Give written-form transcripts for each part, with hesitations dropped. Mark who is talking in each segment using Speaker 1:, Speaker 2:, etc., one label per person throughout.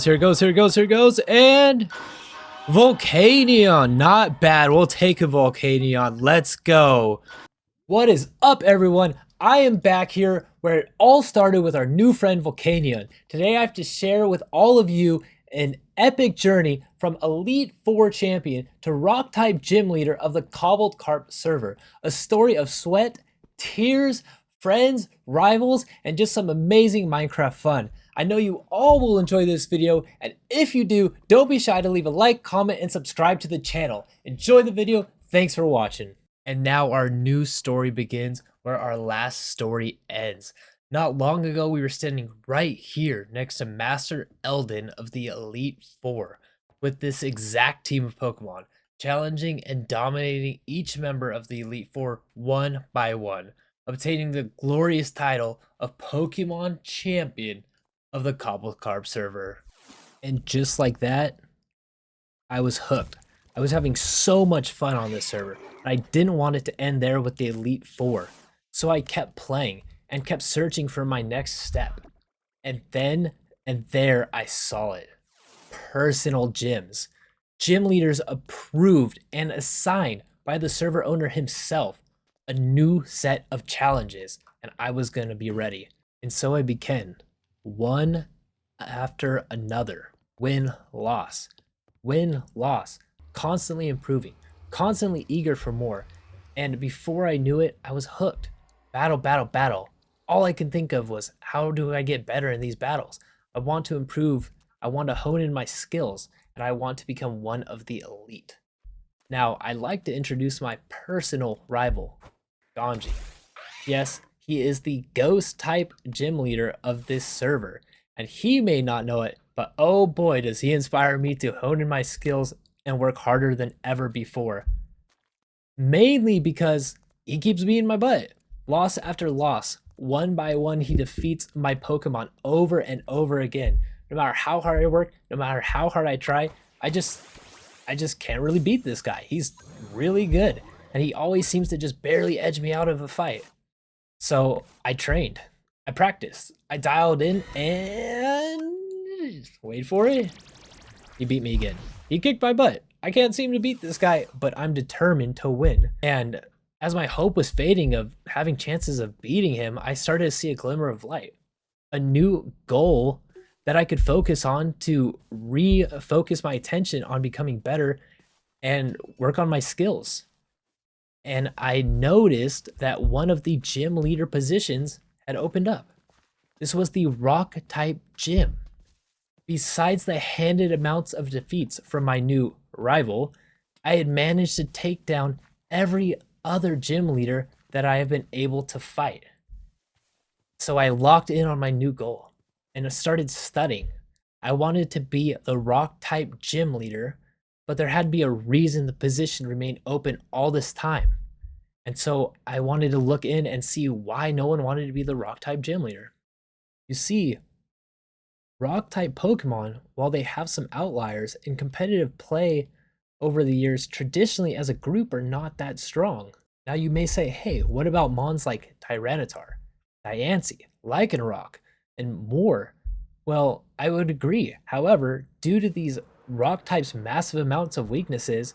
Speaker 1: Here it goes, here it goes, here it goes, and Volcanion, not bad. We'll take a Volcanion. Let's go. What is up, everyone? I am back here where it all started with our new friend Volcanion. Today I have to share with all of you an epic journey from Elite 4 champion to rock type gym leader of the Kobbled Karp server. A story of sweat, tears, friends, rivals, and just some amazing Minecraft fun. I know you all will enjoy this video, and if you do, don't be shy to leave a like, comment, and subscribe to the channel. Enjoy the video. Thanks for watching. And now our new story begins where our last story ends. Not long ago, we were standing right here next to Master Eldon of the Elite 4 with this exact team of Pokemon, challenging and dominating each member of the Elite 4 one by one, obtaining the glorious title of Pokemon Champion of the Kobbled Karp server. And just like that, I was hooked. I was having so much fun on this server, and I didn't want it to end there with the Elite 4. So I kept playing and kept searching for my next step. And then and there I saw it. Personal gyms. Gym leaders approved and assigned by the server owner himself a new set of challenges, and I was going to be ready. And so I began. One after another. Win, loss. Win, loss. Constantly improving. Constantly eager for more. And before I knew it, I was hooked. Battle, battle, battle. All I could think of was, how do I get better in these battles? I want to improve. I want to hone in my skills. And I want to become one of the elite. Now, I'd like to introduce my personal rival, Ganji. Yes, he is the ghost type gym leader of this server, and he may not know it, but oh boy does he inspire me to hone in my skills and work harder than ever before. Mainly because he keeps beating my butt. Loss after loss, one by one he defeats my Pokemon over and over again. No matter how hard I work, no matter how hard I try, I just can't really beat this guy. He's really good, and he always seems to just barely edge me out of a fight. So I trained, I practiced, I dialed in, and wait for it, he beat me again. He kicked my butt. I can't seem to beat this guy, but I'm determined to win. And as my hope was fading of having chances of beating him, I started to see a glimmer of light, a new goal that I could focus on to refocus my attention on becoming better and work on my skills. And I noticed that one of the gym leader positions had opened up. This was the rock type gym. Besides the handed amounts of defeats from my new rival, I had managed to take down every other gym leader that I have been able to fight. So I locked in on my new goal and I started studying. I wanted to be the rock type gym leader, but there had to be a reason the position remained open all this time. And so I wanted to look in and see why no one wanted to be the rock type gym leader. You see, rock type Pokemon, while they have some outliers in competitive play over the years, traditionally as a group are not that strong. Now you may say, hey, what about mons like Tyranitar, Diancie, Lycanroc, and more? Well, I would agree. However, due to these rock types' massive amounts of weaknesses,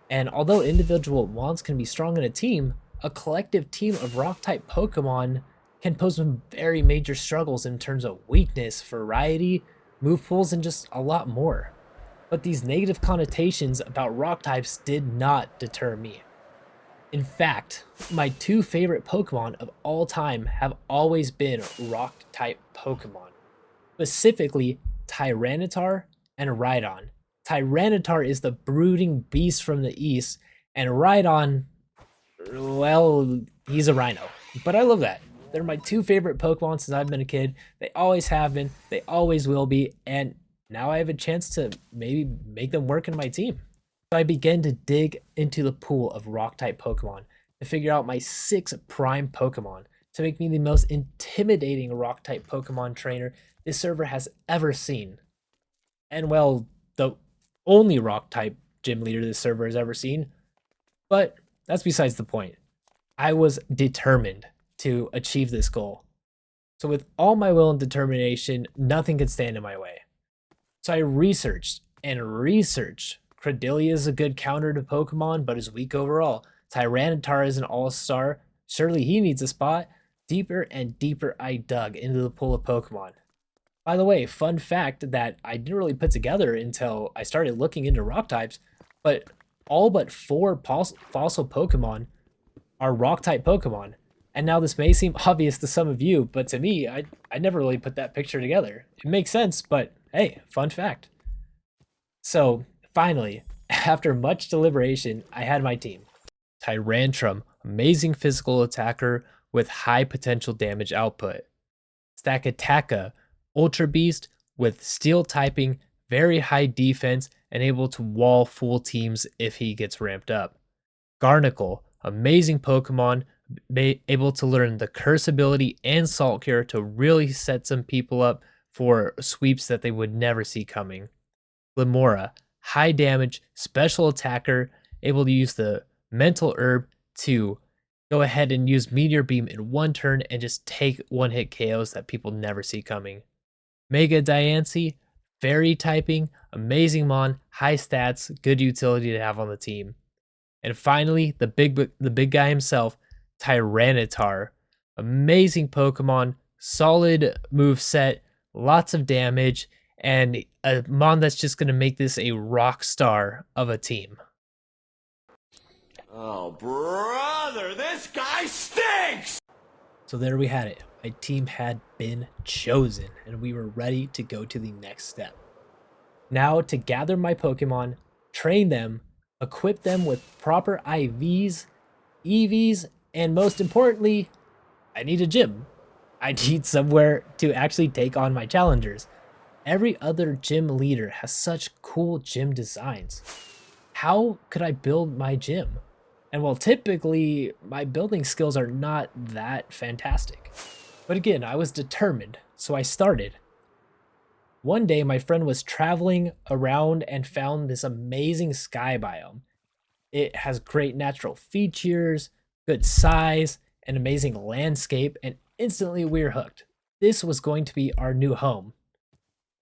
Speaker 1: and although individual mons can be strong in a team, a collective team of rock type Pokemon can pose some very major struggles in terms of weakness, variety, move pools, and just a lot more. But these negative connotations about rock types did not deter me. In fact, my two favorite Pokemon of all time have always been rock type Pokemon. Specifically, Tyranitar and Rhydon. Tyranitar is the brooding beast from the east, and Rhydon, well, he's a rhino. But I love that. They're my two favorite Pokemon since I've been a kid. They always have been, they always will be, and now I have a chance to maybe make them work in my team. So I began to dig into the pool of rock-type Pokemon to figure out my 6 prime Pokemon to make me the most intimidating rock-type Pokemon trainer this server has ever seen. And well, the only rock-type gym leader this server has ever seen. But that's besides the point. I was determined to achieve this goal. So with all my will and determination, nothing could stand in my way. So I researched and researched. Credelia is a good counter to Pokemon, but is weak overall. Tyranitar is an all-star. Surely he needs a spot. Deeper and deeper I dug into the pool of Pokemon. By the way, fun fact that I didn't really put together until I started looking into rock types, but all but 4 fossil Pokemon are rock type Pokemon. And now this may seem obvious to some of you, but to me, I never really put that picture together. It makes sense, but hey, fun fact. So finally, after much deliberation, I had my team. Tyrantrum, amazing physical attacker with high potential damage output. Stakataka, Ultra Beast with steel typing, very high defense, and able to wall full teams if he gets ramped up. Garnacle, amazing Pokemon, able to learn the Curse ability and Salt Cure to really set some people up for sweeps that they would never see coming. Limora, high damage, special attacker, able to use the Mental Herb to go ahead and use Meteor Beam in one turn and just take one-hit KOs that people never see coming. Mega Diancie, Fairy typing, amazing mon, high stats, good utility to have on the team. And finally, the big guy himself, Tyranitar. Amazing Pokemon, solid move set, lots of damage, and a mon that's just going to make this a rock star of a team.
Speaker 2: Oh, brother, this guy stinks!
Speaker 1: So there we had it. My team had been chosen, and we were ready to go to the next step. Now to gather my Pokemon, train them, equip them with proper IVs, EVs, and most importantly, I need a gym. I need somewhere to actually take on my challengers. Every other gym leader has such cool gym designs. How could I build my gym? And well, typically my building skills are not that fantastic. But again, I was determined, so I started. One day my friend was traveling around and found this amazing sky biome. It has great natural features, good size, an amazing landscape, and instantly we were hooked. This was going to be our new home.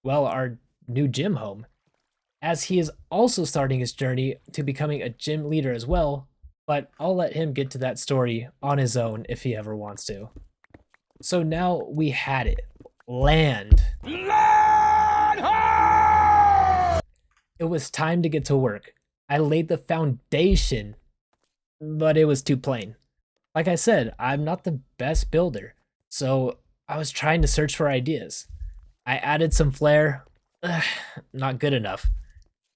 Speaker 1: Well, our new gym home, as he is also starting his journey to becoming a gym leader as well, but I'll let him get to that story on his own if he ever wants to. So now we had it. Land! It was time to get to work. I laid the foundation, but it was too plain. Like I said, I'm not the best builder, so I was trying to search for ideas. I added some flair, not good enough.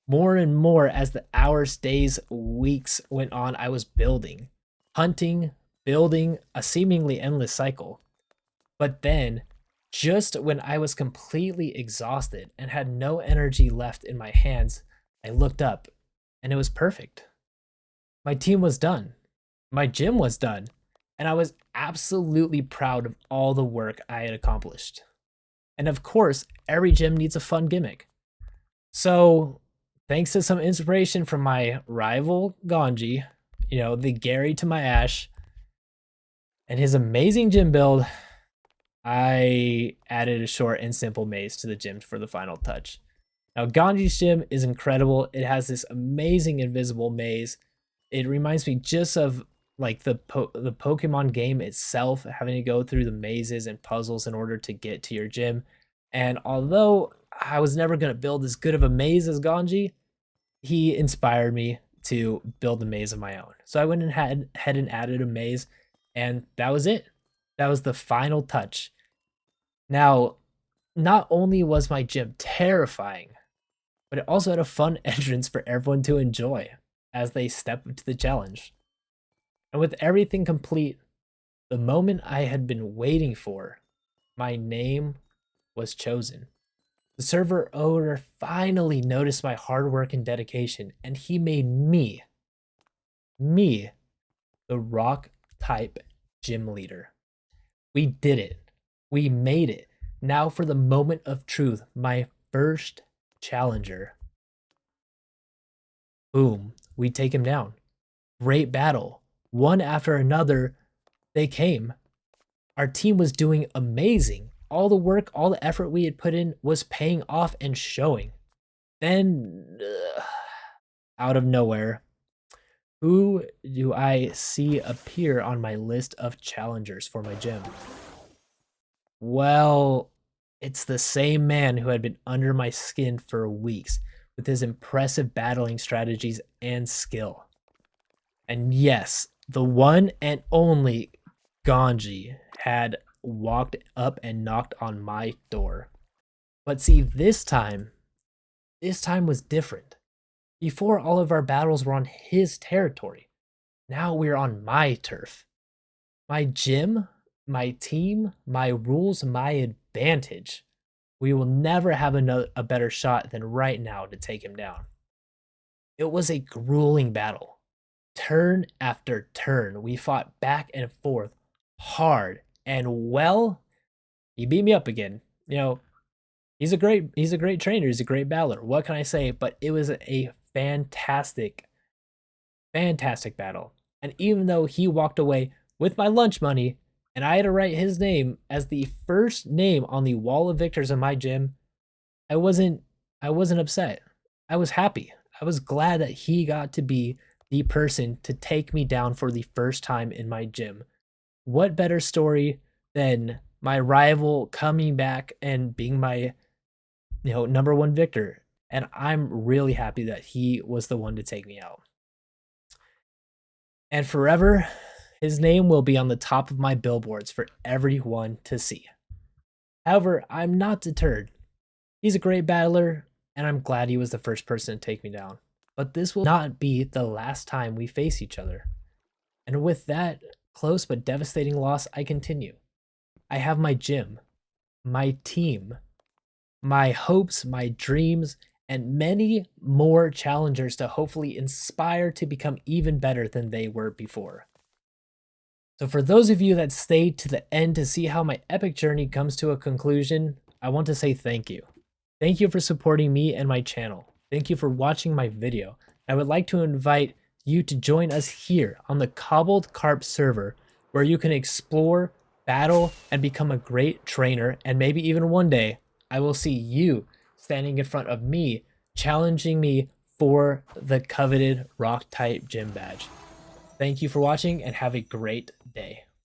Speaker 1: More and more as the hours, days, weeks went on, I was building, hunting, building, a seemingly endless cycle. But then, just when I was completely exhausted and had no energy left in my hands, I looked up and it was perfect. My team was done. My gym was done. And I was absolutely proud of all the work I had accomplished. And of course, every gym needs a fun gimmick. So, thanks to some inspiration from my rival Ganji, the Gary to my Ash, and his amazing gym build, I added a short and simple maze to the gym for the final touch. Now, Ganji's gym is incredible. It has this amazing invisible maze. It reminds me just of like the Pokemon game itself, having to go through the mazes and puzzles in order to get to your gym. And although I was never going to build as good of a maze as Ganji, he inspired me to build a maze of my own. So I went and had and added a maze, and that was it. That was the final touch. Now, not only was my gym terrifying, but it also had a fun entrance for everyone to enjoy as they step into the challenge. And with everything complete, the moment I had been waiting for, my name was chosen. The server owner finally noticed my hard work and dedication, and he made me, the rock type gym leader. We did it. We made it. Now for the moment of truth, my first challenger. Boom, we take him down. Great battle. One after another, they came. Our team was doing amazing. All the work, all the effort we had put in was paying off and showing. Then, out of nowhere, who do I see appear on my list of challengers for my gym? Well, it's the same man who had been under my skin for weeks with his impressive battling strategies and skill. And yes, the one and only Ganji had walked up and knocked on my door. But see, this time was different. Before, all of our battles were on his territory. Now we're on my turf. My gym, my team, my rules, my advantage. We will never have a better shot than right now to take him down. It was a grueling battle. Turn after turn, we fought back and forth hard, and well, he beat me up again. You know, he's a great trainer, he's a great battler. What can I say? But it was a fantastic battle. And even though he walked away with my lunch money and I had to write his name as the first name on the wall of victors in my gym, I wasn't I wasn't upset. I was happy. I was glad that he got to be the person to take me down for the first time in my gym. What better story than my rival coming back and being my, number one victor? And I'm really happy that he was the one to take me out. And forever, his name will be on the top of my billboards for everyone to see. However, I'm not deterred. He's a great battler, and I'm glad he was the first person to take me down. But this will not be the last time we face each other. And with that close but devastating loss, I continue. I have my gym, my team, my hopes, my dreams, and many more challengers to hopefully inspire to become even better than they were before. So for those of you that stayed to the end to see how my epic journey comes to a conclusion, I want to say thank you. Thank you for supporting me and my channel. Thank you for watching my video. I would like to invite you to join us here on the Kobbled Karp server, where you can explore, battle, and become a great trainer, and maybe even one day I will see you standing in front of me, challenging me for the coveted rock type gym badge. Thank you for watching and have a great day.